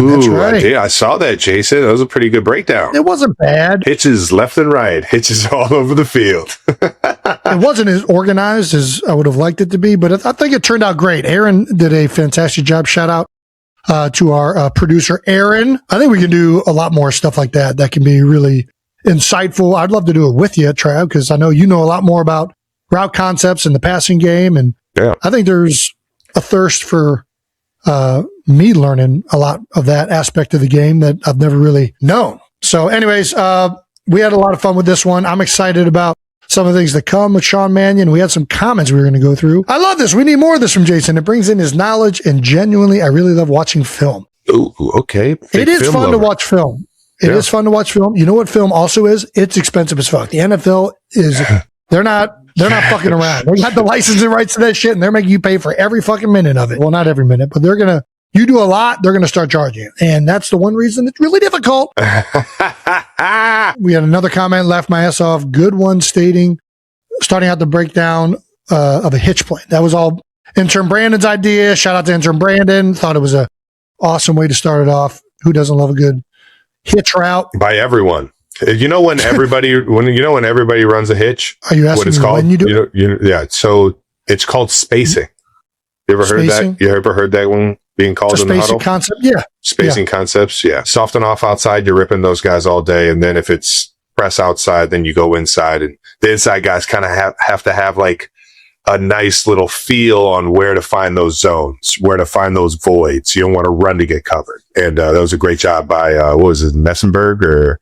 That's right. I saw that, Jason. That was a pretty good breakdown. It wasn't bad. Hitches left and right. Hitches all over the field. It wasn't as organized as I would have liked it to be, but I think it turned out great. Aaron did a fantastic job. Shout out to our producer, Aaron. I think we can do a lot more stuff like that. That can be really insightful. I'd love to do it with you, Trav, because I know you know a lot more about route concepts and the passing game. And I think there's a thirst for me learning a lot of that aspect of the game that I've never really known. So anyways, we had a lot of fun with this one. I'm excited about some of the things that come with Sean Mannion. We had some comments we were going to go through. I love this. We need more of this from Jason. It brings in his knowledge, and genuinely, I really love watching film. Ooh, okay. It is fun to watch film. It is fun to watch film. You know what film also is? It's expensive as fuck. The NFL is, they're not fucking around. They got the licensing rights to that shit, and they're making you pay for every fucking minute of it. Well, not every minute, but you do a lot, they're going to start charging you. And that's the one reason it's really difficult. We had another comment, laughed my ass off. Good one starting out the breakdown of a hitch plane. That was all intern Brandon's idea. Shout out to intern Brandon. Thought it was a awesome way to start it off. Who doesn't love a good hitch route? By everyone. You know when everybody runs a hitch? Are you asking what it's called? When you do it? Yeah. So it's called spacing. You ever heard that? You ever heard that one being called in the huddle? Spacing concept? Yeah. Spacing concepts. Yeah. Soften off outside. You're ripping those guys all day. And then if it's press outside, then you go inside, and the inside guys kind of have to have like a nice little feel on where to find those zones, where to find those voids. You don't want to run to get covered. And that was a great job by, what was it, Messenberg or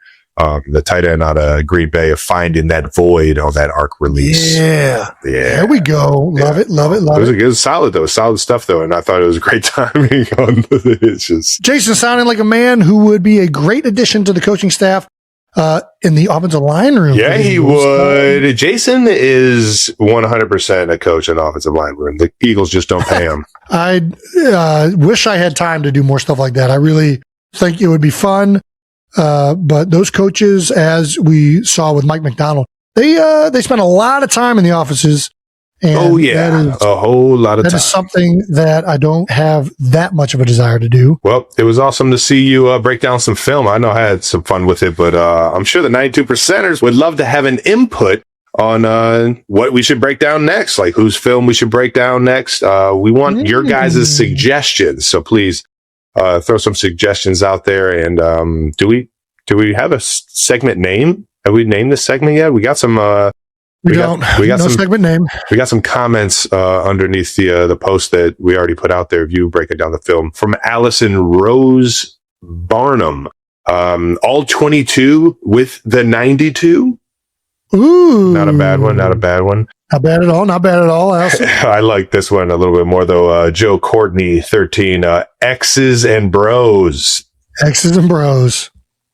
the tight end out of Green Bay, of finding that void on that arc release. Yeah. There we go. Love it. It was solid though. Solid stuff though. And I thought it was a great timing on the hitches. Jason sounded like a man who would be a great addition to the coaching staff in the offensive line room. Yeah, he would. Jason is 100% a coach in the offensive line room. The Eagles just don't pay him. I wish I had time to do more stuff like that. I really think it would be fun. But those coaches, as we saw with Mike McDonald, they spend a lot of time in the offices. And a whole lot of time. That is something that I don't have that much of a desire to do. Well, it was awesome to see you break down some film. I know I had some fun with it, but I'm sure the 92%ers would love to have an input on what we should break down next, like whose film we should break down next. We want your guys' suggestions, so please throw some suggestions out there. And do we have a segment name? Have we named this segment yet? We got some. We got no some segment name. We got some comments underneath the post that we already put out there of you breaking down the film, from Allison Rose Barnum. All 22 with the 92. Ooh, not a bad one. Not bad at all. Allison. I like this one a little bit more though. Joe Courtney 13. X's and Bros.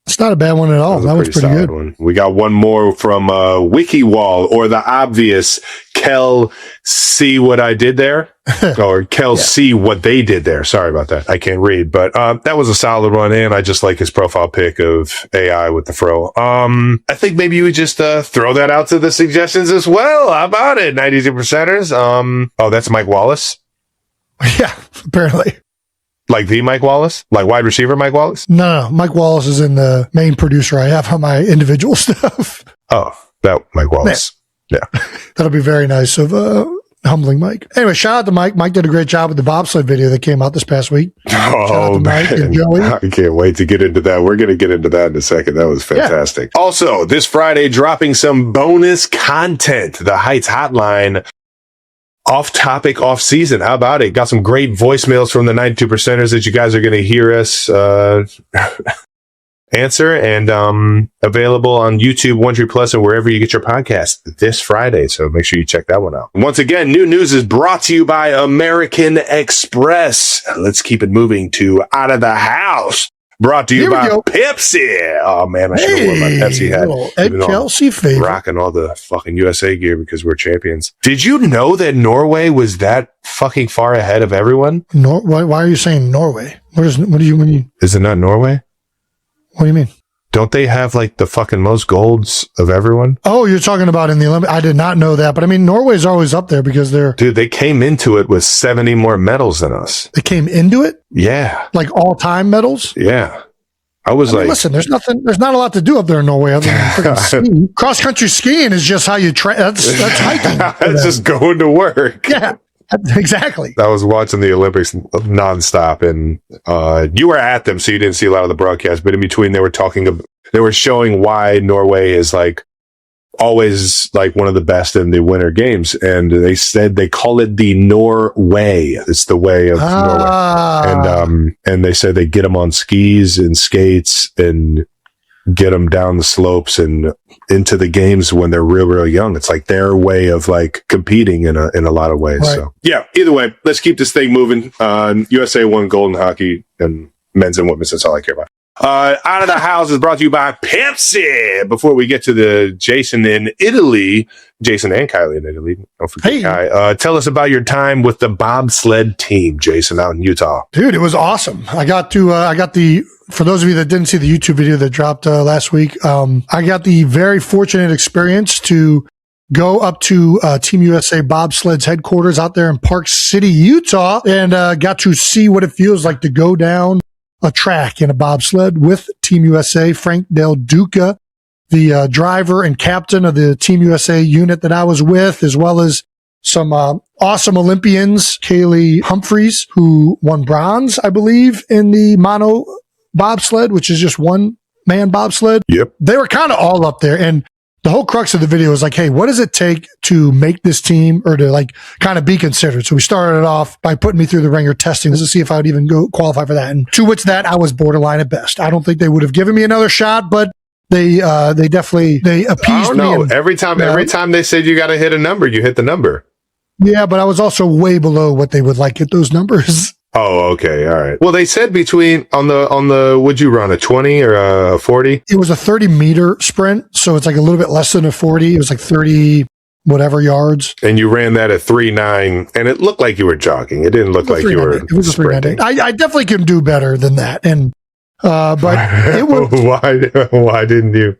It's not a bad one at all. That was pretty good. One. We got one more from WikiWall, or the obvious Kel, see what I did there? Or Kel, see what they did there. Sorry about that. I can't read, but that was a solid one, and I just like his profile pic of AI with the fro. I think maybe you would just throw that out to the suggestions as well. How about it, 92%ers? Oh, that's Mike Wallace? Yeah, apparently. Like the Mike Wallace? Like wide receiver Mike Wallace? No. Mike Wallace is in the main producer I have on my individual stuff. Oh, that Mike Wallace. Yeah. That'll be very nice of humbling Mike. Anyway, shout out to Mike. Mike did a great job with the Bobsled video that came out this past week. Shout out to Mike and Joey. I can't wait to get into that. We're going to get into that in a second. That was fantastic. Yeah. Also, this Friday, dropping some bonus content. The Heights Hotline. Off topic, off season. How about it? Got some great voicemails from the 92%ers that you guys are going to hear us answer, and available on YouTube, OneTree Plus, and wherever you get your podcast this Friday. So make sure you check that one out. Once again, new news is brought to you by American Express. Let's keep it moving to Out of the House. Brought to you by Pepsi. Oh, man, I should have worn my Pepsi hat. Ed Kelce favorite. Rocking all the fucking USA gear because we're champions. Did you know that Norway was that fucking far ahead of everyone? Why are you saying Norway? What do you mean? Is it not Norway? What do you mean? Don't they have like the fucking most golds of everyone? Oh, you're talking about in the Olympics? I did not know that, but I mean, Norway's always up there because Dude, they came into it with 70 more medals than us. They came into it? Yeah. Like all-time medals? Yeah. I mean, listen, there's not a lot to do up there in Norway other than freaking skiing. Cross-country skiing is just how you that's hiking. That's just going to work. Yeah. Exactly. I was watching the Olympics nonstop, and you were at them, so you didn't see a lot of the broadcast. But in between, they were showing why Norway is like always like one of the best in the Winter Games, and they said they call it the Norway. It's the way of Norway, and they said they get them on skis and skates and get them down the slopes and into the games when they're real young. It's like their way of like competing in a lot of ways. Right. So yeah, either way, let's keep this thing moving. USA won gold in hockey and men's and women's. That's all I care about. Out of the House is brought to you by Pepsi. Before we get to the Jason and Kylie in Italy, don't forget Kai. Tell us about your time with the bobsled team, Jason, out in Utah. Dude, it was awesome. For those of you that didn't see the YouTube video that dropped last week, I got the very fortunate experience to go up to Team USA Bobsled's headquarters out there in Park City, Utah, and got to see what it feels like to go down a track in a bobsled with Team USA. Frank Del Duca, the driver and captain of the Team USA unit that I was with, as well as some awesome Olympians, Kaylee Humphreys, who won bronze, I believe, in the mono bobsled, which is just one man bobsled. Yep. They were kind of all up there. And the whole crux of the video is like, hey, what does it take to make this team or to like kind of be considered? So we started it off by putting me through the ringer testing to see if I would even go qualify for that. And to which that I was borderline at best. I don't think they would have given me another shot, but they appeased me. I don't know. Every time they said you got to hit a number, you hit the number. Yeah, but I was also way below what they would like at those numbers. Oh, okay. All right. Well, they said between on the would you run a 20 or a 40? It was a 30-meter sprint, so it's like a little bit less than a 40. It was like 30 whatever yards. And you ran that at 3.9, and it looked like you were jogging. It didn't look like you were. It was a 3.9. I definitely can do better than that. And but it was why didn't you?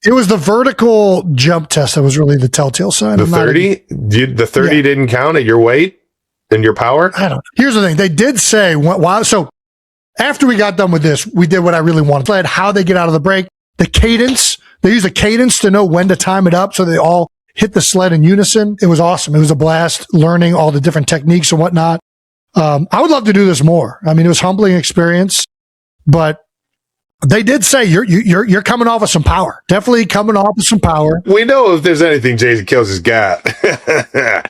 It was the vertical jump test that was really the telltale sign. The 30? The 30 didn't count at your weight? And your power? I don't know. Here's the thing. They did say, so after we got done with this, we did what I really wanted. How they get out of the break, the cadence. They use a cadence to know when to time it up so they all hit the sled in unison. It was awesome. It was a blast learning all the different techniques and whatnot. I would love to do this more. I mean, it was a humbling experience, but they did say you're coming off with some power. Definitely coming off with some power. We know if there's anything Jason Kelce's got,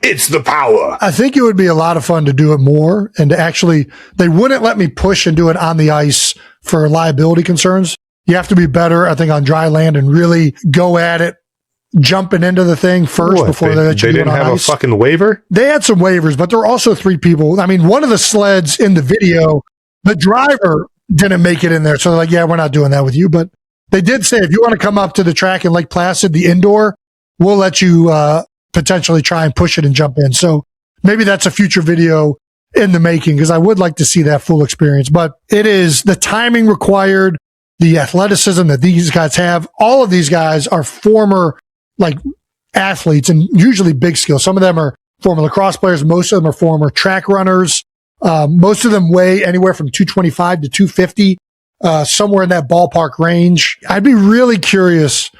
it's the power. I think it would be a lot of fun to do it more and to actually, they wouldn't let me push and do it on the ice for liability concerns. You have to be better, I think, on dry land and really go at it, jumping into the thing first before they let you do it on ice. They didn't have a fucking waiver? They had some waivers, but there were also 3 people. I mean, one of the sleds in the video, the driver didn't make it in there. So they're like, yeah, we're not doing that with you. But they did say, if you want to come up to the track in Lake Placid, the indoor, we'll let you potentially try and push it and jump in. So maybe that's a future video in the making, because I would like to see that full experience. But it is the timing required, the athleticism that these guys have. All of these guys are former like athletes and usually big skills. Some of them are former lacrosse players. Most of them are former track runners. Most of them weigh anywhere from 225 to 250, somewhere in that ballpark range. I'd be really curious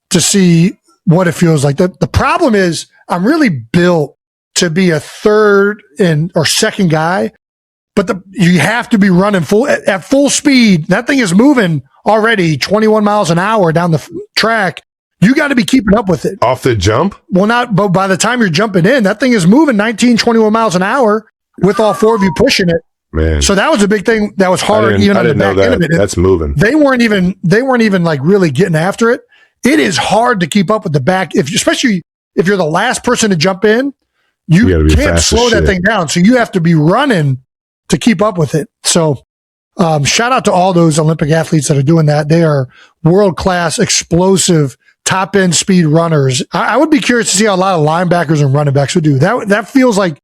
to see what it feels like. The problem is I'm really built to be a third or second guy, but you have to be running at full speed. That thing is moving already 21 miles an hour down the track. You got to be keeping up with it. Off the jump? Well, but by the time you're jumping in, that thing is moving 19, 21 miles an hour. With all 4 of you pushing it. Man. So that was a big thing that was hard even on the back end of it. That's moving. They weren't even like really getting after it. It is hard to keep up with the back, especially if you're the last person to jump in, you can't slow that thing down. So you have to be running to keep up with it. So shout out to all those Olympic athletes that are doing that. They are world-class, explosive, top-end speed runners. I would be curious to see how a lot of linebackers and running backs would do. That feels like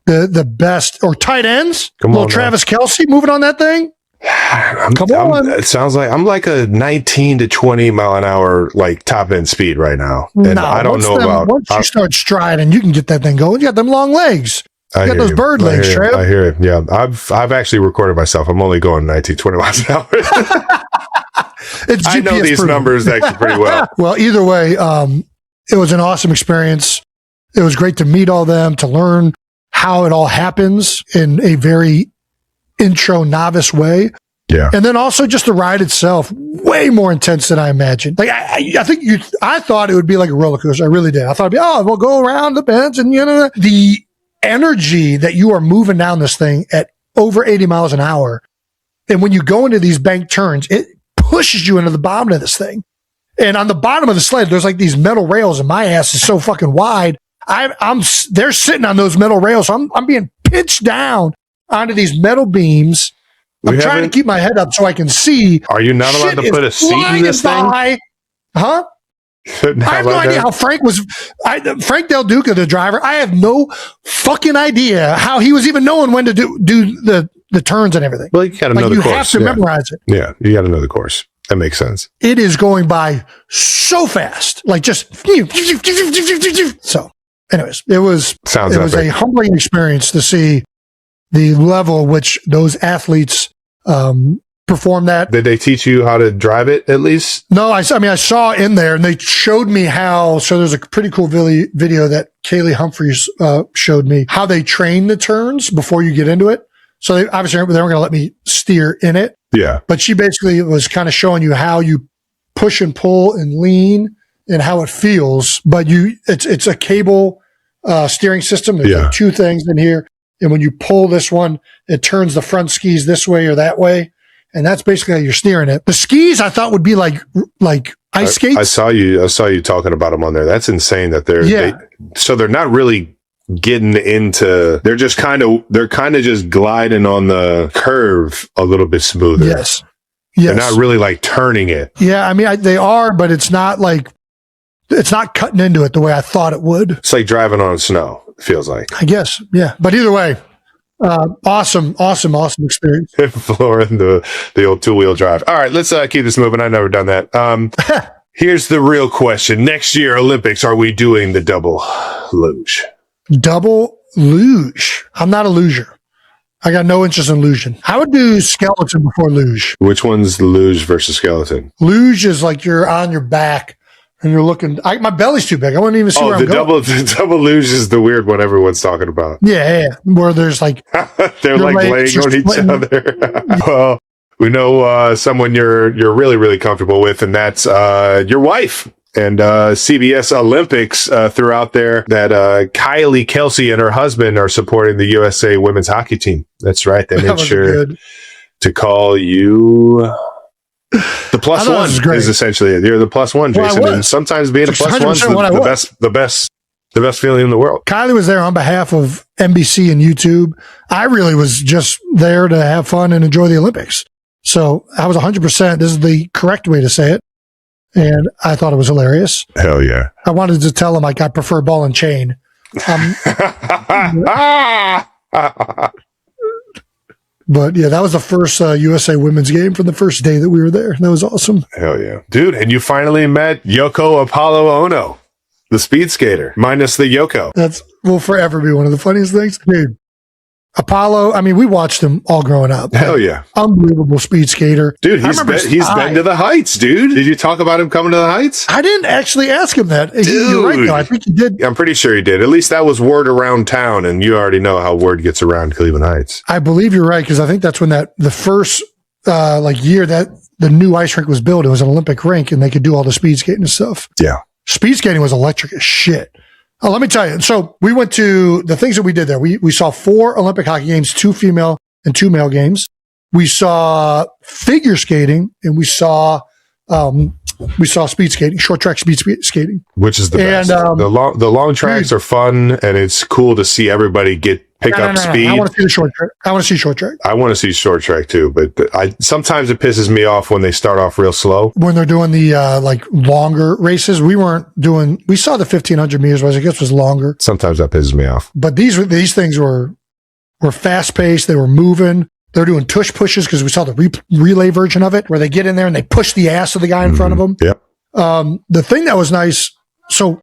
the best, or tight ends. Travis Kelce moving on that thing. Come on. It sounds like I'm like a 19 to 20 mile an hour, like top end speed right now. And No, I don't know once you start striding, you can get that thing going. You got them long legs. You got those bird legs, Trev. I hear it. Yeah. I've actually recorded myself. I'm only going 19, 20 miles an hour. I know these numbers actually pretty well. Well, either way, it was an awesome experience. It was great to meet all them, to learn how it all happens in a very intro novice way. Yeah. And then also just the ride itself, way more intense than I imagined. Like I thought it would be like a roller coaster. I really did. I thought it'd be, we'll go around the bends and the energy that you are moving down this thing at over 80 miles an hour. And when you go into these bank turns, it pushes you into the bottom of this thing. And on the bottom of the sled, there's like these metal rails and my ass is so fucking wide. They're sitting on those metal rails. So I'm being pitched down onto these metal beams. I'm trying to keep my head up so I can see. Are you not allowed to put a seat in this thing? Huh? I have no idea how Frank was. Frank Del Duca, the driver, I have no fucking idea how he was even knowing when to do the turns and everything. Well, you got to know the course. You have to memorize it. Yeah, you got to know the course. That makes sense. It is going by so fast. Like just so. Anyways, it was a humbling experience to see the level which those athletes perform that. Did they teach you how to drive it at least? No, I saw in there and they showed me how. So there's a pretty cool video that Kaylee Humphreys showed me how they train the turns before you get into it. So they obviously they weren't going to let me steer in it. Yeah. But she basically was kind of showing you how you push and pull and lean and how it feels. But it's a cable steering system. There's like two things in here. And when you pull this one, it turns the front skis this way or that way. And that's basically how you're steering it. The skis I thought would be like ice skates. I saw you talking about them on there. That's insane that so they're not really getting into, they're kind of just gliding on the curve a little bit smoother. Yes. They're not really like turning it. Yeah. I mean, they are, but it's not cutting into it the way I thought it would. It's like driving on snow. Feels like, I guess. Yeah. But either way, awesome experience. Flooring the old two-wheel drive. All right, let's keep this moving. I've never done that. Here's the real question. Next year, Olympics, are we doing the double luge? Double luge? I'm not a luger. I got no interest in luging. I would do skeleton before luge. Which one's the luge versus skeleton? Luge is like you're on your back. And you're looking, my belly's too big. I wouldn't even see where I'm going. The double luge is the weird one everyone's talking about. Yeah. Where there's like, they're like laying on each other. Well, we know someone you're really, really comfortable with, and that's your wife. And CBS Olympics threw out there that Kylie Kelce and her husband are supporting the USA women's hockey team. That's right. They made sure to call you... The plus one is essentially it. You're the plus one, Jason. And sometimes being a plus one is the best feeling in the world. Kylie was there on behalf of NBC and YouTube. I really was just there to have fun and enjoy the Olympics. So I was 100%. This is the correct way to say it. And I thought it was hilarious. Hell yeah. I wanted to tell him I prefer ball and chain. But yeah, that was the first USA women's game from the first day that we were there. That was awesome. Hell yeah. Dude, and you finally met Yoko Apollo Ono, the speed skater, minus the Yoko. That will forever be one of the funniest things. Dude, Apollo, I mean, we watched him all growing up. Hell yeah. Unbelievable speed skater. Dude, he's been to the heights, dude. Did you talk about him coming to the heights? I didn't actually ask him that. Dude. You're right, though. I think he did. I'm pretty sure he did. At least that was word around town, and you already know how word gets around Cleveland Heights. I believe you're right, because I think that's when the first year that the new ice rink was built, it was an Olympic rink, and they could do all the speed skating and stuff. Yeah. Speed skating was electric as shit. Let me tell you. So we went to the things that we did there. We saw 4 Olympic hockey games, 2 female and 2 male games. We saw figure skating and we saw speed skating, short track speed skating, which is the best. And, the long tracks are fun, and it's cool to see everybody pick up speed. I want to see the short track. I want to see short track. I want to see short track too, but sometimes it pisses me off when they start off real slow. When they're doing the longer races, we saw the 1500 meters, which I guess was longer. Sometimes that pisses me off. But these things were fast paced. They were moving. They're doing tush pushes because we saw the relay version of it where they get in there and they push the ass of the guy in front of them. Yep. The thing that was nice, so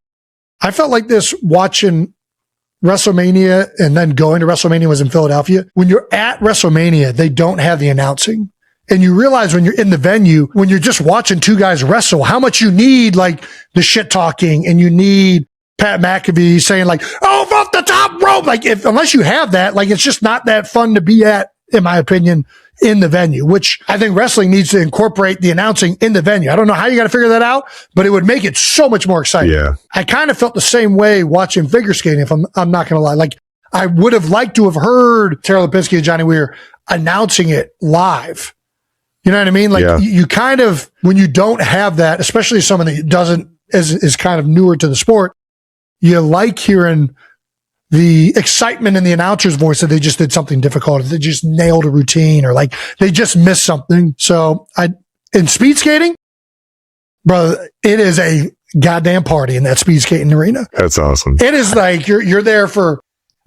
I felt like this watching WrestleMania and then going to WrestleMania was in Philadelphia. When you're at WrestleMania, they don't have the announcing. And you realize when you're in the venue, when you're just watching two guys wrestle, how much you need like the shit talking and you need Pat McAfee saying like, oh, off the top rope. Like unless you have that, like it's just not that fun to be at, in my opinion, in the venue, which I think wrestling needs to incorporate the announcing in the venue. I don't know how you got to figure that out, but it would make it so much more exciting. Yeah. I kind of felt the same way watching figure skating, if I'm not going to lie. Like I would have liked to have heard Taylor Lipinski and Johnny Weir announcing it live. You know what I mean? Like you kind of, when you don't have that, especially someone that is kind of newer to the sport, you like hearing the excitement in the announcer's voice that they just did something difficult, they just nailed a routine, or like they just missed something. So in speed skating, brother, it is a goddamn party in that speed skating arena. That's awesome. It is like you're there for,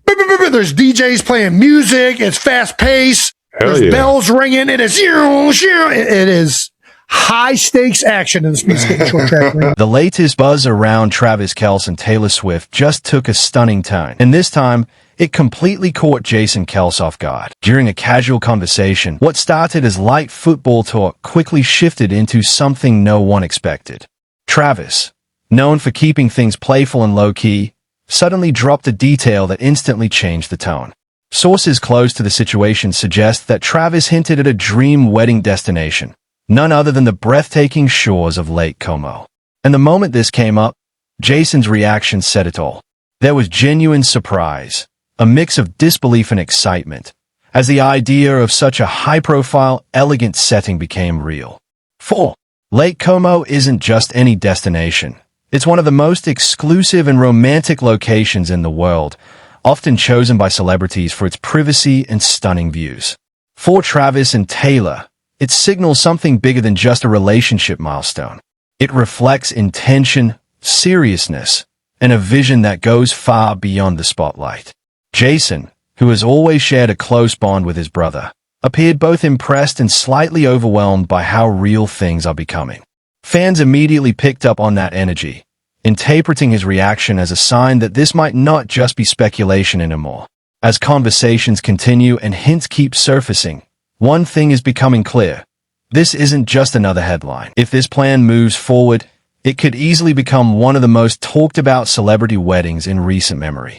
there's DJs playing music. It's fast paced. There's bells ringing. It is high stakes action in the speed skating short track ring. The latest buzz around Travis Kelce and Taylor Swift just took a stunning turn, and this time it completely caught Jason Kelce off guard. During a casual conversation, what started as light football talk quickly shifted into something no one expected. Travis, known for keeping things playful and low-key, suddenly dropped a detail that instantly changed the tone. Sources close to the situation suggest that Travis hinted at a dream wedding destination, none other than the breathtaking shores of Lake Como. And the moment this came up, Jason's reaction said it all. There was genuine surprise, a mix of disbelief and excitement, as the idea of such a high-profile, elegant setting became real. 4. Lake Como isn't just any destination. It's one of the most exclusive and romantic locations in the world, often chosen by celebrities for its privacy and stunning views. For Travis and Taylor, it signals something bigger than just a relationship milestone. It reflects intention, seriousness, and a vision that goes far beyond the spotlight. Jason, who has always shared a close bond with his brother, appeared both impressed and slightly overwhelmed by how real things are becoming. Fans immediately picked up on that energy, interpreting his reaction as a sign that this might not just be speculation anymore. As conversations continue and hints keep surfacing, one thing is becoming clear. This isn't just another headline. If this plan moves forward, it could easily become one of the most talked about celebrity weddings in recent memory.